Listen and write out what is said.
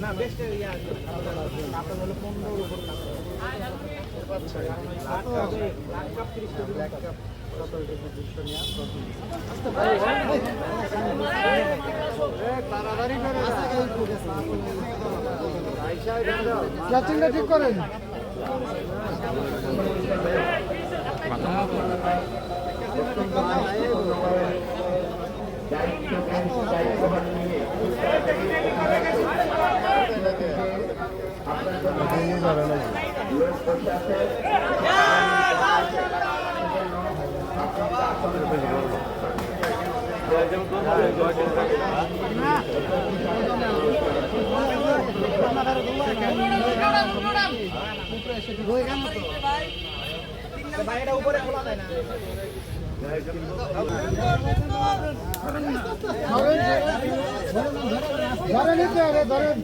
না বেশ ইয়া আপনার হলো 15 এর উপর cup lakh cup 30 KG lakh cup 17 KG 200 নিয়া তাড়াতাড়ি করে ক্লাচিংটা ঠিক করেন বাইরে উপরে খোলা যায় না ধরেন ধরেন